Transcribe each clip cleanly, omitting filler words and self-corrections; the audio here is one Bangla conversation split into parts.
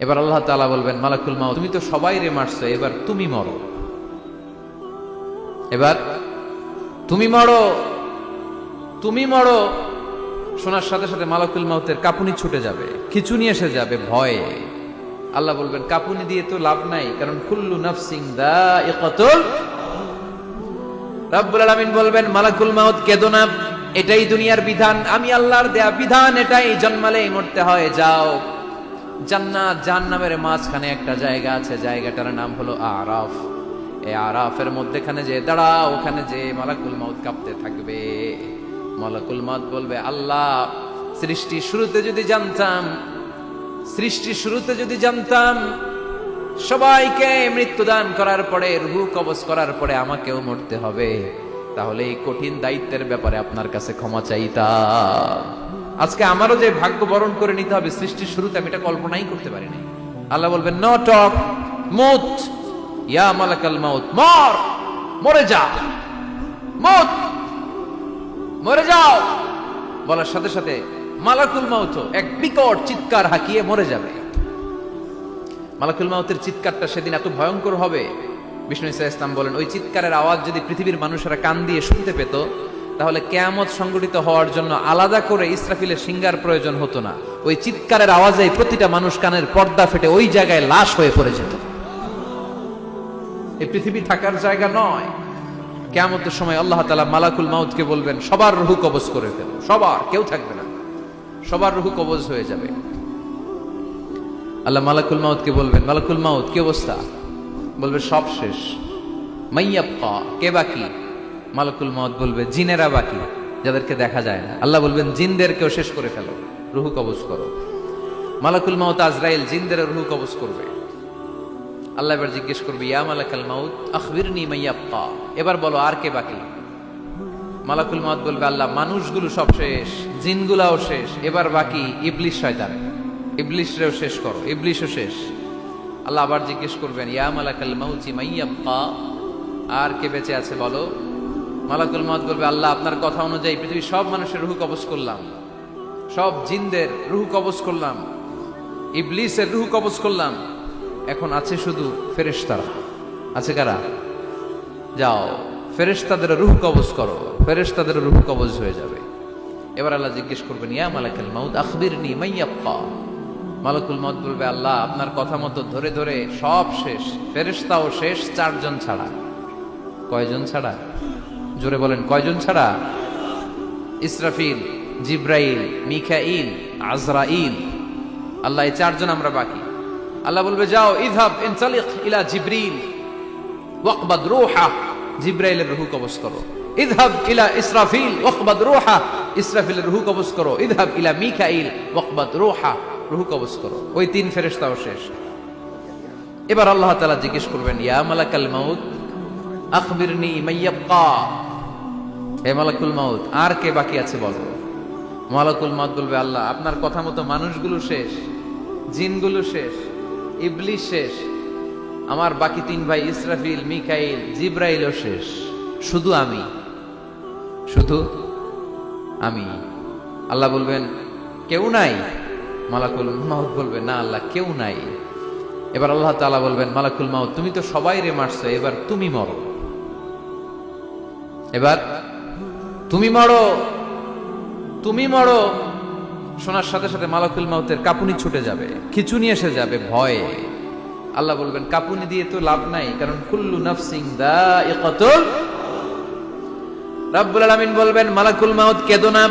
এবার আল্লাহ তাআলা বলবেন, মালাকুল মাউত তুমি তো সবাই রে মারছো, এবার তুমি মরো, এবার তুমি মরো, তুমি মরো। শোনার সাথে সাথে মালাকুল মাউতের কাঁপুনি ছুটে যাবে, খিঁচুনি এসে যাবে ভয়ে। আল্লাহ বলবেন, কাঁপুনি দিয়ে তো লাভ নাই, কারণ কুল্লু নাফসিন যায়িকাতুল। রব্বুল আলামিন বলবেন, মালাকুল মাউত কেঁদো না, এটাই দুনিয়ার বিধান, আমি আল্লাহর দেয়া বিধান, এটাই জন্মালেই মরতে হয়। যাও, জান্নাত জাহান্নামের মাঝখানে একটা জায়গা আছে, জায়গাটার নাম হলো আরাফ। এই আরাফের মধ্যেখানে যে দাঁড়াও, ওখানে যে মালাকুল মাউত কাঁপতে থাকবে। মালাকুল মাউত বলবে, আল্লাহ সৃষ্টির শুরুতে যদি জানতাম, সৃষ্টির শুরুতে যদি জানতাম সবাইকে মৃত্যুদান করার পরে, রূহ কবজ করার পরে আমাকেও মরতে হবে, তাহলে এই কঠিন দায়িত্বের ব্যাপারে আপনার কাছে ক্ষমা চাইতাম। আজকে আমারও যে ভাগ্য বরণ করে নিতে হবে সৃষ্টির শুরুতে, আমি এটা কল্পনাই করতে পারি নাই। আল্লাহ বলবেন, নো টক, মুত ইয়া মালাকাল মাউত, মর, মরে যা, মুত, মরে যাও। বলার সাথে সাথে মালাকুল মাউত এক বিকট চিৎকার হাঁকিয়ে মরে যাবে। মালাকুল মাউতের চিৎকারটা সেদিন এত ভয়ঙ্কর হবে, বিষ্ণু ঈসা ইসলাম বলেন, ওই চিৎকারের আওয়াজ যদি পৃথিবীর মানুষেরা কান দিয়ে শুনতে পেত, তাহলে কিয়ামত সংগঠিত হওয়ার জন্য আলাদা করে ইসরাফিলের সিঙ্গার প্রয়োজন হতো না। ওই চিৎকারের আওয়াজে প্রতিটা মানুষ কানের পর্দা ফেটে ওই জায়গায় লাশ হয়ে পড়ে যেত। এই পৃথিবী থাকার জায়গা নয়। কিয়ামতের সময় আল্লাহ তাআলা মালাকুল মাউতকে বলবেন, সবার রূহ কবজ করে ফেল, সবার, কেউ থাকবে না, সবার রূহ কবজ হয়ে যাবে। আল্লাহ মালাকুল মাউতকে বলবেন, মালাকুল মাউত কি অবস্থা? বলবে, সব শেষ। মাইয়াবকা, কে বাকি? মালাকুল মাউত বলবে, জিনেরা বাকি, যাদেরকে দেখা যায় না। আল্লাহ বলবেন, জিনদেরকেও শেষ করে ফেলো, রূহ কবজ করো। মালাকুল মাউত আজরাইল জিনদের রূহ কবজ করবে। আল্লাহ এবার জিজ্ঞেস করবে, ইয়া মালাকাল মাউত আখবিরনি মাইয়াবকা, এবার বলো আর কে বাকি? মালাকুল মাউত বলবে, আল্লাহ মানুষগুলো সব শেষ, জিনগুলাও শেষ, এবার বাকি ইবলিস শয়তান, ইবলিসরেও শেষ করো, ইবলিসও শেষ। আল্লাহ আবার জিজ্ঞেস করবেন, ইয়া মালাকাল মাউতি মাইয়াবকা, আর কে বেঁচে আছে বলো? মালাকুল মাউত বলবে, আল্লাহ আপনার কথা অনুযায়ী পৃথিবীর সব মানুষের রূহ কবজ করলাম, সব জিনদের রূহ কবজ করলাম, ইবলিসের রূহ কবজ করলাম, এখন আছে শুধু ফেরেশতারা। আছে কারা? যাও ফেরেশতাদের রূহ কবজ করো, ফেরেশতাদের রূহ কবজ হয়ে যাবে। এবার আল্লাহ জিজ্ঞেস করবেন, ইয়া মালাকাল মাউত আখবিরনি মাইয়াবকা। মালাকুল মাউত বলবে, আল্লাহ আপনার কথা মতো ধরে ধরে সব শেষ, ফেরেশতাও শেষ, 4 জন ছাড়া। কয়জন ছাড়া? জোরে বলেন, কয়জন ছাড়া? ইসরাফিল, জিব্রাইল, মিকাইল, আজরাইল। আল্লাহ এই 4 জন আমরা বাকি। আল্লাহ বলবে, যাও ইযহাব ইনতালিক ইলা জিবরিল ওয়াকবাদ রূহা, জিব্রাইলের রূহ কবজ করো। ইযহাব ইলা ইসরাফিল ওয়াকবাদ রূহা, ইসরাফিলের রূহ কবজ করো। ইযহাব ইলা মিকাইল ওয়াকবাদ রূহা, রূহ কবজ করো। ওই 3 ফেরেশতাও শেষ। এবার আল্লাহ তাআলা জিজ্ঞেস করবেন, ইয়া মালাকাল মাউত আখবিরনি মাইয়াবকা, হে মালাকুল মাউত আর কে বাকি আছে বলো? মালাকুল মাউত বলবে, আল্লাহ আপনার কথা মতো মানুষগুলো শেষ, জিনগুলো শেষ, ইবলিস শেষ, আমার বাকি 3 ভাই ইসরাফিল, মিকাইল, জিব্রাইলও শেষ, শুধু আমি, শুধু আমি। আল্লাহ বলবেন, কেউ নাই? মালাকুল মাউত বলবে, না আল্লাহ কেউ নাই। এবার আল্লাহ তাআলা বলবেন, মালাকুল মাউত তুমি তো সবাই রে মারছো, এবার তুমি মরো, এবার তুমি মরো, তুমি মরো। শোনার সাথে সাথে মালাকুল মাউতের কাঁপুনি ছুটে যাবে, খিঁচুনি এসে যাবে ভয়ে। আল্লাহ বলবেন, কাঁপুনি দিয়ে তো লাভ নাই, কারণ কুল্লু নাফসিন যায়িকাতুল। রব্বুল আলামিন বলবেন, মালাকুল মাউত কেঁদো না,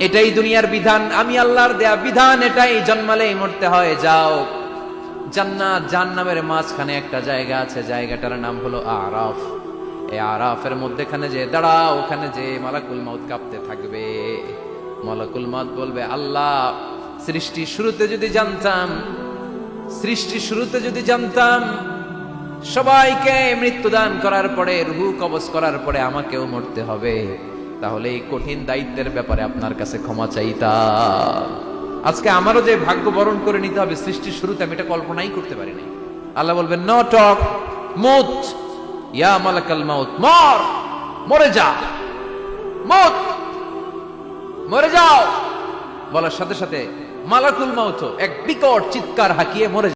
এটাই দুনিয়ার বিধান, আমি আল্লাহর দেয়া বিধান, এটাই জন্মালেই মরতে হয়। যাও, জান্নাত জাহান্নামের মাঝখানে একটা জায়গা আছে, জায়গাটার নাম হলো আরাফ। এই আরাফের মধ্যেখানে যে দাঁড়াও, ওখানে যে মালাকুল মাউত কাঁপতে থাকবে। মালাকুল মাউত বলবে, আল্লাহ সৃষ্টির শুরুতে যদি জানতাম, সৃষ্টির শুরুতে যদি জানতাম সবাইকে মৃত্যুদান করার পরে, রূহ কবজ করার পরে আমাকেও মরতে হবে, তাহলে এই কঠিন দায়িত্বের ব্যাপারে আপনার কাছে ক্ষমা চাইতাম। আজকে আমারও যে ভাগ্য বরণ করে নিতে হবে সৃষ্টির শুরুতে, আমি এটা কল্পনাই করতে পারি নাই। আল্লাহ বলবেন, নো টক, মুত ইয়া মালাকাল মাউত, মর, মরে যা, মুত, মরে যাও। বলার সাথে সাথে মালাকুল মাউত এক বিকট চিৎকার হাঁকিয়ে মরে